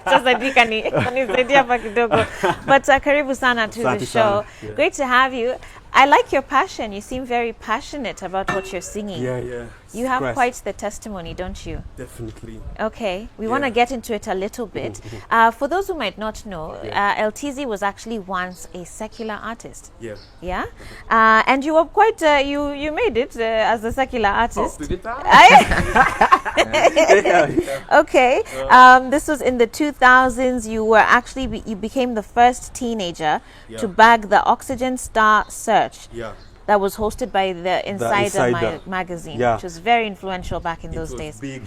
Sadiq kanisaidia hapa kidogo. But karibu sana to the show. Yeah. Great to have you. I like your passion. You seem very passionate about what you're singing. Yeah. You have quite the testimony, don't you? Definitely. Okay, we want to get into it a little bit. For those who might not know, Eltezzy was actually once a secular artist. Yeah. Yeah? And you were quite, you made it as a secular artist. Oh, did Okay. This was in the 2000s. You were actually, you became the first teenager to bag the Oxygen Star Search. Yeah. That was hosted by the Insider magazine, which was very influential back in those days. It was big,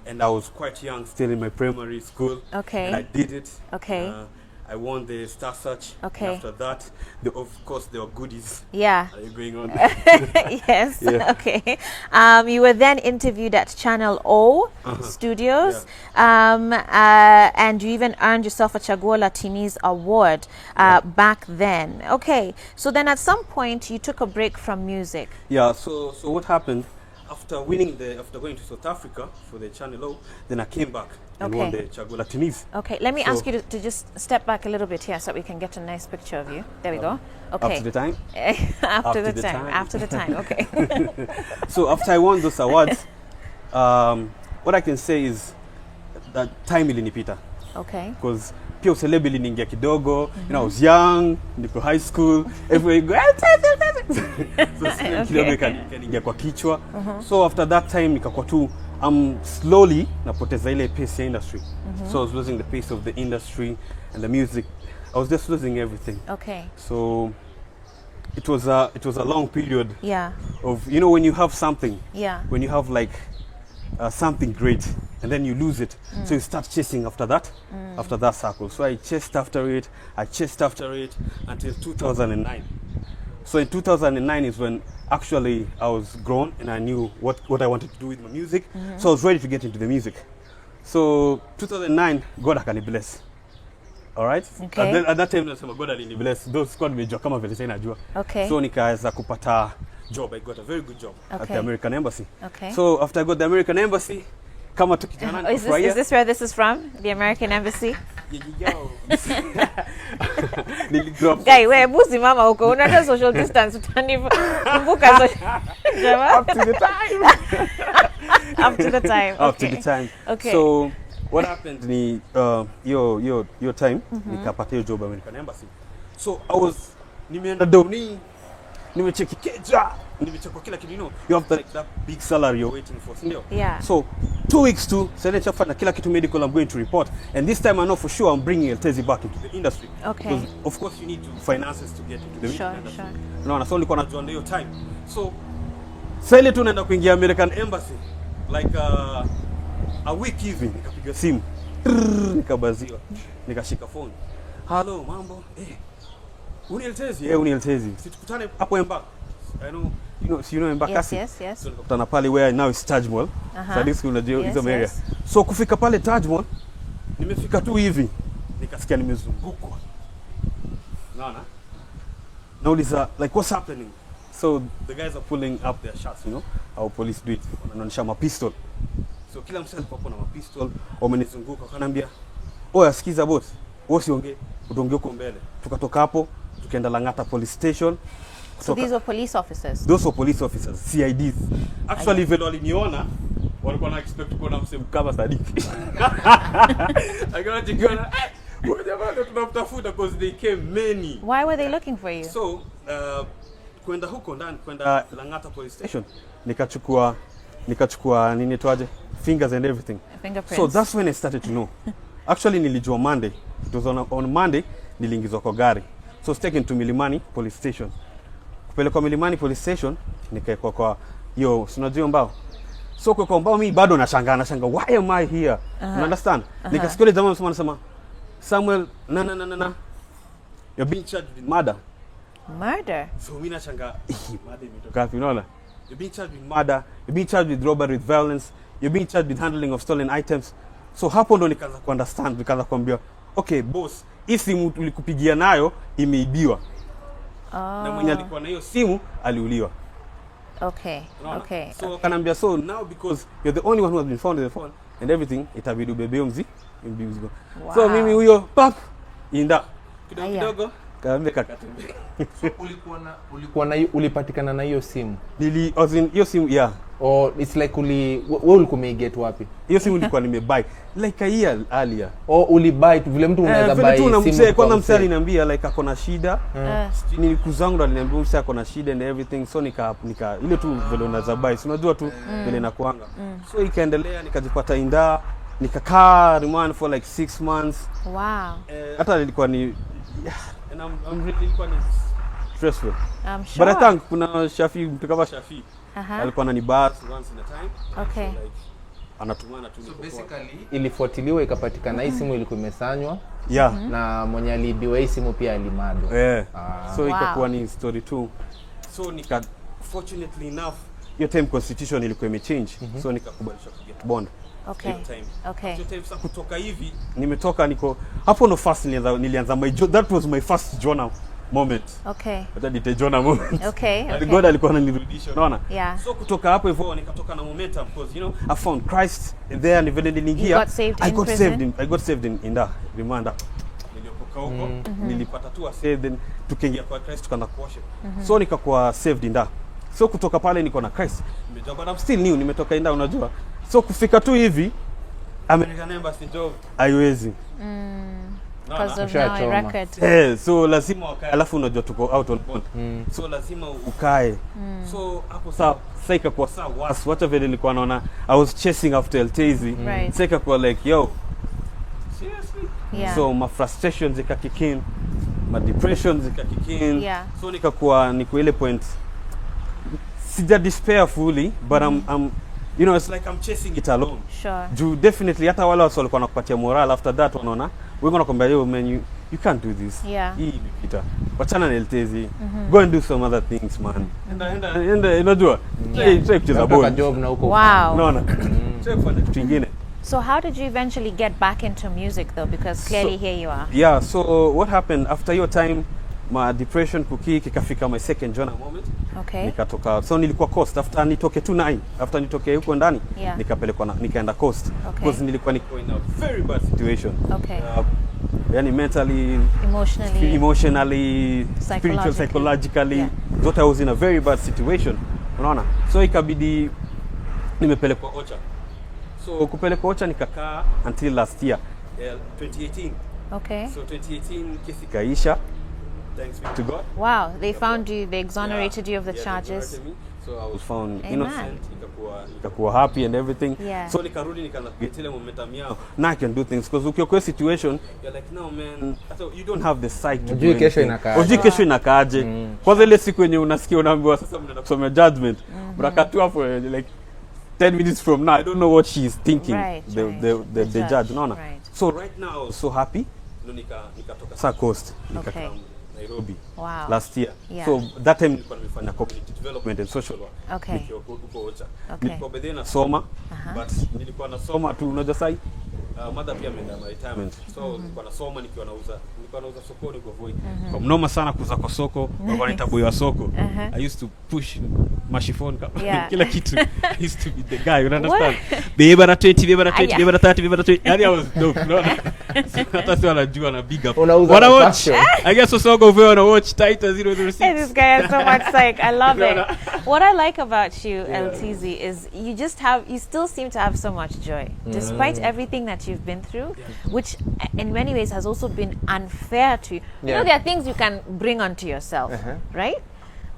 and I was quite young, still in my primary school. Okay. And I did it. Okay. I won the Star Search. Okay. And after that, of course, there were goodies. Yeah. Are you going on? Yes. Yeah. Okay. You were then interviewed at Channel O Studios, and you even earned yourself a Chaguo Latinis award back then. Okay. So then, at some point, you took a break from music. Yeah. So what happened? After going to South Africa for the Channel O, then I came back and won the Chaguo Latinis. Okay, let me ask you to just step back a little bit here so that we can get a nice picture of you. There we go. Okay. After the time? After the time, okay. So after I won those awards, what I can say is that time ilinipita. Okay. Because pia uselebi iliniingia kidogo, I was young, niko high school, everywhere you go, so kidogo ikaniingia kwa kichwa. So after that time nikakuwa tu slowly napoteza ile pace ya industry. So I was losing the pace of the industry and the music. I was just losing everything. Okay. So it was a long period of, when you have something, when you have like something great and then you lose it, so you start chasing after that circle. So I chased after it until 2009. So in 2009 is when actually I was grown and I knew what I wanted to do with my music. So I was ready to get into the music. So 2009, God akani bless. All right? Okay. At that time nasema God alini bless. Those squad nimejua kama vile sasa najua. Okay. So nikaweza kupata job. I got a very good job at the American Embassy. Okay. So after I got the American Embassy, kama tukijana is this where this is from? The American Embassy? Guy, where busi mama uko unataka social distance utanikumbuka up to the time. Up to the time. Up to the time. Okay. So what happened ni your time nikapata hiyo job American Embassy. So I was nimeenda doni nimecheki keja nimecheki kila kitu, you have that big salary you're waiting for, sindio? Yeah. So 2 weeks to sasa chafanya kila kitu medical, I'm going to report, and this time I know for sure I'm bringing Eltezzy back into the industry. Okay. Because of course you need finances to get into the industry. Sure. No, so nilikuwa najua ndio time. So sasa ile tu naenda kuingia American Embassy like a week hivi nikapiga simu nikabaziwa, nikashika phone, hello mambo, uni Eltezzy? Uni Eltezzy, situkutane hapo Emba. I know you know Embakasi. Yes. So tukutana pale where now is Taj Mall. Sadiq school unajua hizo area. So kufika pale Taj Mall, nimefika tu hivi nikasikia nimezungukwa. Naona? Nauliza like what's happening? So the guys are pulling up their shots, how police do it. Wanaonyesha ma pistol. So kila mtu alikuwa na ma pistol, wamenizunguka wakaniambia, "Oya sikiza boss, wewe usiongee, utaongea huko mbele." Tukatoka hapo, tukaenda Langata police station. So these were police officers? Those were police officers, CIDs. Actually, vile waliniona, walikuwa na expect kuona msemu kama Sadiq. Akaona jikiona, wewe jamaa tunamtafuta because they came many. Why were they looking for you? So, kwenda huko ndani, kwenda Langata police station, nikachukua nini toaje? Fingers and everything. Fingerprints. So that's when I started to know. Actually, nilijua Monday. It was on Monday, niliingizwa kwa gari. So, I was taken to Milimani police station. Kupelekwa Milimani police station nikaekwa kwa unajua mbao. So kwa mbao mimi bado nashangaa why am I here? You understand? Nikasikia ile jamaa anasema Samuel na you're being charged with murder. So mimi nashangaa murder imetoka wapi, unaona? You're being charged with murder, you're being charged with robbery, with violence, you're being charged with handling of stolen items. So hapo ndo nikaanza kuunderstand, nikaanza kuambia okay boss, hii simu tulikupigia nayo imeibiwa. Na mwenye alikuwa na hiyo simu aliuliwa. Okay. So kanambia, so now because you're the only one who has been found in the phone and everything, itabidi ubebe mzi So mimi huyo pap inda Aya. kidogo kaambia kakatembe. So ulipatikana na hiyo simu? Hiyo simu Or it's like wewe ulikuwa umeiget wapi? hiyo simu nilikuwa nimebuy like a year earlier. Or ulibuy vile mtu unaweza buy simu kwanza msee aliniambia like ako na shida. Ni kuzangu ndo aliniambia msee ako na shida and everything, so nika ile tu vile unaweza buy, si unajua tu vile inakuanga. So ikaendelea nikajipata inda, nikakaa remand for like 6 months. Wow. Hata nilikuwa ni and I'm really ilikuwa ni stressful. I'm sure. But I think kuna Shafi, mtu kama Shafi alikuwa ananibas once in a time. Okay. So like anatumana tu. So basically ilifuatiliwa ikapatikana hii simu ilikuwa imesanywa. Yeah. Na mwenye aliibiwa hii simu pia alimadwa. So ikakuwa ni story tu. So fortunately enough your time constitution ilikuwa imechange. So nikakubalisha kuget bond. Okay. Okay. So time kutoka hivi nimetoka niko hapo no first nilianza that was my first journal moment. Okay. Hata Jonah moment. Okay. God alikuwa ananirudisha, unaona? Yeah. So kutoka hapo hivyo nikatoka na momentum because you know I found Christ there and vile niliingia. You got saved I in got prison? saved in the Rwanda. Niliokoka huko, nilipata tu saved, then tukaingia kwa Christ tukaanza worship. So nikakuwa saved in that. So kutoka pale niko na Christ. Nimejua but I'm still new, nimetoka inda unajua. So kufika tu hivi American Embassy job haiwezi. Because of my record. So lazima ukae, alafu unajua tuko out on bond. So lazima ukae. So hapo sasa ikakuwa sawa, wacha vile nilikuwa naona I was chasing after Eltezzy. Sasa ikakuwa like yo seriously. Yeah. So my frustrations ikakikin, my depressions ikakikin. Yeah. So niko ile point sija despair fully, but I'm you know, it's like I'm chasing it alone. Sure. Definitely hata wale watu walikuwa nakupatia moral after that wanaona we're going to come yo man, you can't do this. Yeah. Hii imepita. Wachana na Eltezzy. Go and do some other things, man. Enda unajua. Try kucheza ball. Job na huko. Wow. Unaona? Try kufanya kitu kingine. So how did you eventually get back into music though? Because clearly here you are. Yeah, so what happened after your time, my depression kikafika my second journal moment. Okay. Nikatoka, so nilikuwa coast after nitoke after nitoke huko ndani, nikapelekwa nikaenda coast because nilikuwa niko in a very bad situation. Okay. Yani mentally, emotionally, spiritual, psychologically, zote I was in a very bad situation. Unaona? So ikabidi nimepelekwa Ocha. So kupelekwa Ocha nikakaa until last year, 2018. Okay. So 2018 kesi kaisha. Thanks be to God. Wow, they found you, they exonerated you of the charges. So I was found innocent, nikakuwa happy and everything. Yeah. So nikarudi nikaanza kugetile momentum yao. Now I can do things because ukiwa kwa situation, you're like, no man, you don't have the psyche to do it. Ujui kesho inakaaje. Kwanza ile siku yenye unasikia unaambiwa sasa mnaenda kusomea judgment. Unakatu hapo like 10 minutes from now, I don't know what she is thinking. The judge, unaona? So right now I was so happy. Nikatoka South Coast, nikakaa Nairobi last year. So that time nilikuwa nimefanya community development and social work. Nikiwa huko Ocha. Nilikuwa bedhe nasoma, but nilikuwa nasoma tu unajua sai mother pia ameenda retirement. So nilikuwa nasoma nilikuwa nauza sokoni kwa Voi. Kwa mnoma sana kuuza kwa soko, kwa nitaboy wa soko. I used to push mashifoni kila kitu. I used to be the guy, you understand? Beba na 20, beba na 20, beba na 30, beba na 20. Yani I was dope, no? Hata sio anajua na big up. Wanna watch? I guess so go over and watch Titan 006. Hey, this guy has so much psych. I love it. What I like about you, Eltezzy, is you still seem to have so much joy, despite everything that you've been through, which in many ways has also been unfair to you. You know, there are things you can bring onto yourself, right?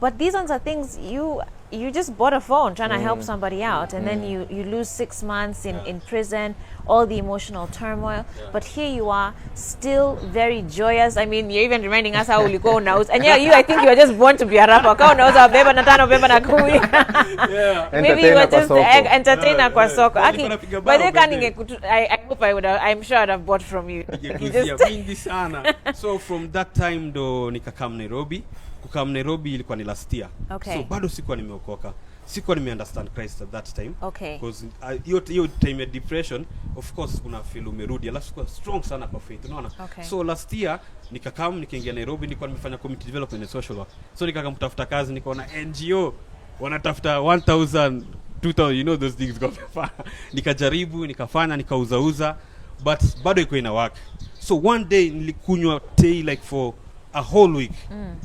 But these ones are things you just bought a phone trying to help somebody out, and then you lose 6 months in prison, all the emotional turmoil. But here you are, still very joyous. I mean, you're even reminding us how ulikuwa unauza. And I think you were just born to be a rapper. Kama unauza beba na tano, beba na kumi. Maybe you were just entertainer kwa soko. But I hope I'm sure I'd have bought from you. So from that time do nikakam Nairobi. Kukam Nairobi ilikuwa ni last year. So bado sikuwa nimeokoka. Sikuwa understand Christ at that time. Because hiyo time ya depression, of course una feel umerudi. Alafu sikuwa strong sana kwa faith, unaona? So last year nikakam nikaingia Nairobi, nilikuwa nimefanya community development and social work. So nikamtafuta kazi, nikaona NGO wanatafuta 1000 2000, you know those things go. Nikajaribu, nikafanya, nikauzauza. but bado iko ina work. So one day nilikunywa tea like for a whole week.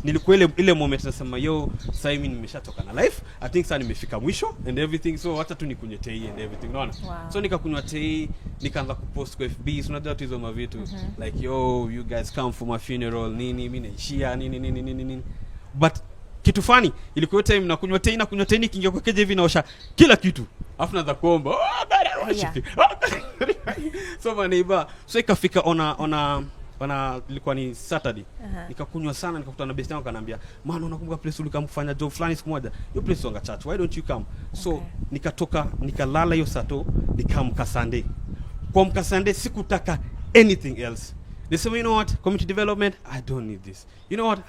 Nilikuwa ile moment nasema yo sasa mimi nimeshatoka na life, I think sasa nimefika mwisho and everything, so hata tu nikunywe tea and everything, unaona. So nikakunywa tea, nikaanza kupost kwa FB, so unajua hizo mavitu like yo you guys come for my funeral nini, mimi naishia nini. But kitu funny ilikuwa time nakunywa tea nikiingia kwa keje hivi naosha kila kitu afu naanza kuomba so my neighbor, so ikafika ona ilikuwa ni Saturday. Nikakunywa sana, nikakutana na best yangu akaniambia, "Man, unakumbuka place ulikamfanya job fulani siku moja? Hiyo place wanga church. Why don't you come?" So nikatoka, nikalala hiyo Sato, nikamka Sunday. Kwa mka Sunday sikutaka anything else. They said, "You know what? Community development, I don't need this. You know what?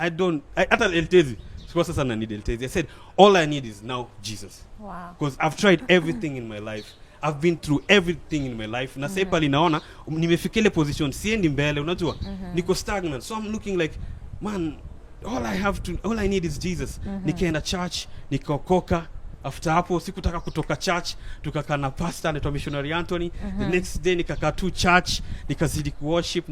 Hata Eltezzy. So sasa na need Eltezzy. I said, "All I need is now Jesus." Wow. Because I've tried everything in my life. I've been through everything in my life. Na sasa pale naona nimefika ile position siendi mbele, unajua? Niko stagnant. So I'm looking like, man, all I need is Jesus. Nikaenda church, nikaokoka. After hapo sikutaka kutoka church, tukakaa na pastor anaitwa missionary Anthony. The next day nikakaa tu church, nikazidi worship,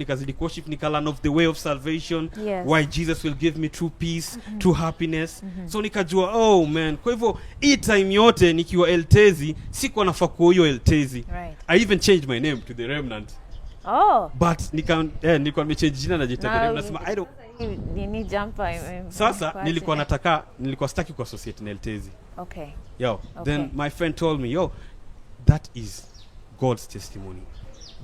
nika learn of the way of salvation, why Jesus will give me true peace, true happiness. So nikajua, oh man, kwa hivyo hii time yote nikiwa Eltezzy, sikuwa nafaa kuwa hiyo Eltezzy. I even changed my name to the Remnant. Oh. But nilikuwa nimechange jina na jitaka nasema I don't Nini jumper. Sasa nilikuwa sitaki ku associate na Eltezzy. Okay. Then my friend told me, yo, that is God's testimony.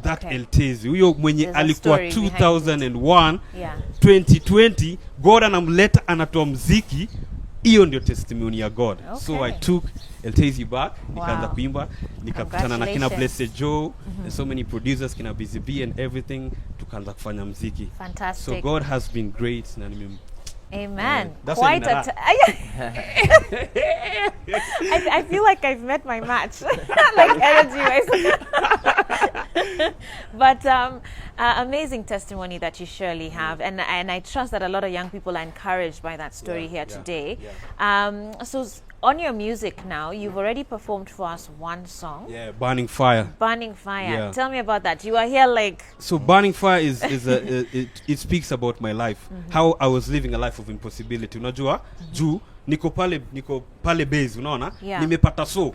That Eltezzy, huyo mwenye alikuwa 2001, 2020, God anamleta anatoa muziki, hiyo ndio testimony ya God. So I took Eltezzy back, nikaanza kuimba, nikakutana na kina Blessed Joe, and so many producers, kina Busy B and everything, tukaanza kufanya muziki. Fantastic. So God has been great na Amen. That's Quite a I feel like I've met my match, like energy-wise. But amazing testimony that you surely have, and I trust that a lot of young people are encouraged by that story here today. So on your music now, you've already performed for us one song. Yeah, Burning Fire. Burning Fire. Yeah. Tell me about that. You are here like... So Burning Fire is it speaks about my life. How I was living a life of impossibility. Unajua, juu niko pale base, unaona? Nimepata so.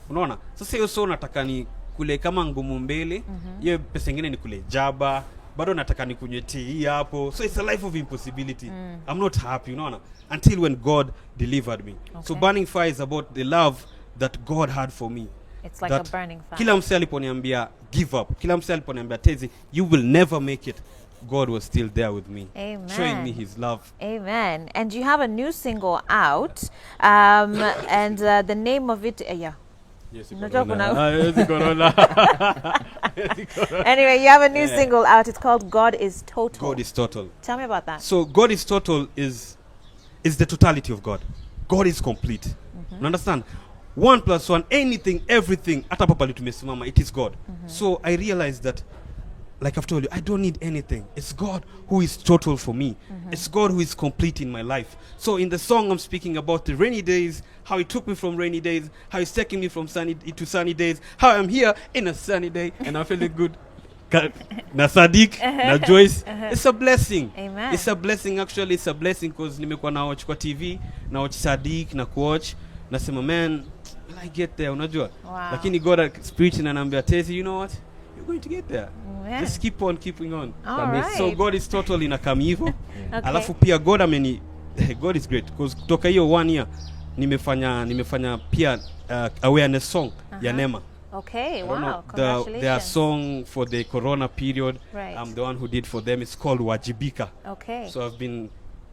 Unaona? Sasa hiyo so nataka ni kule kama ngumu mbele. Hiyo pesa nyingine ni kule jaba. Bado nataka nikunywe tea hapo. So it's a life of impossibility. I'm not happy, unaona? Until when God delivered me. So Burning Fire is about the love that God had for me. It's like a burning fire. Kila mse aliponiambia give up, kila mse aliponiambia Tezzy, you will never make it, God was still there with me. Amen. Showing me his love. Amen. And you have a new single out, and the name of it, Yes, Corona. Anyway, you have a new single out. It's called God is Total. God is Total. Tell me about that. So God is Total is the totality of God. God is complete. You understand? 1 + 1, anything, everything, hata papa tumesimama, it is God. So I realized that, like I've told you, I don't need anything. It's God who is total for me. It's God who is complete in my life. So in the song, I'm speaking about the rainy days, how he took me from rainy days, how he's taking me from sunny to sunny days, how I'm here in a sunny day and I'm feeling good. Na Sadiq, na Joyce. It's a blessing. Amen. It's a blessing, actually. It's a blessing because nimekuwa na watch kwa TV, na watch Sadiq, na kuwatch. Nasema, man, will I get there? Unajua? Wow. Lakini God spirit ananiambia, Tezzy, you know what? You're going to get there. Yeah. Just keep on keeping on. All right. So God is total inakam hivyo. Alafu pia God God is great because kutoka hiyo 1 year nimefanya pia awareness song ya Nema. Okay, wow, congratulations. Their song for the corona period, right. I'm the one who did for them. It's called Wajibika. Okay. So I've been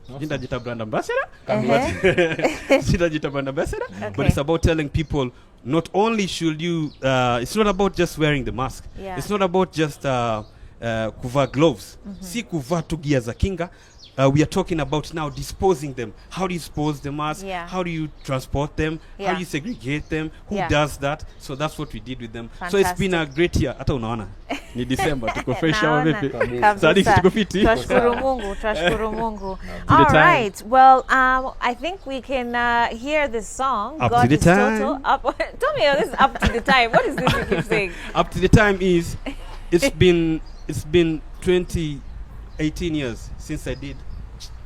Jita brand ambassador. Jita brand ambassador. But it's about telling people, not only should you, it's not about just wearing the mask. Yeah. It's not about just kuvaa gloves. Si kuvaa tu gia za kinga. We are talking about now disposing them. How do you dispose the mask? Yeah. How do you transport them? Yeah. How do you segregate them? Who does that? So that's what we did with them. Fantastic. So it's been a great year. Hata unaona. Ni December. Tuko fresh hour vipi? Kabisa. Tuko fiti. Twashukuru Mungu. All right. Well, I think we can hear this song. Up God to the is time. Total. Tell me, this is up to the time. What is this you keep saying? Up to the time is it's been 18 years since I did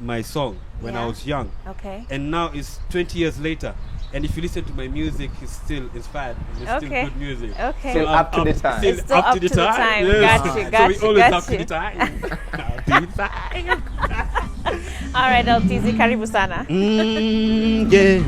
my song when I was young. Okay. And now it's 20 years later. And if you listen to my music, it's still inspired. And it's still good music. Okay. Still up to the time. It's still up to the time. Yes. Got you. So we always up to the time. Up to the time. All right, Eltezzy, karibu sana. Yeah.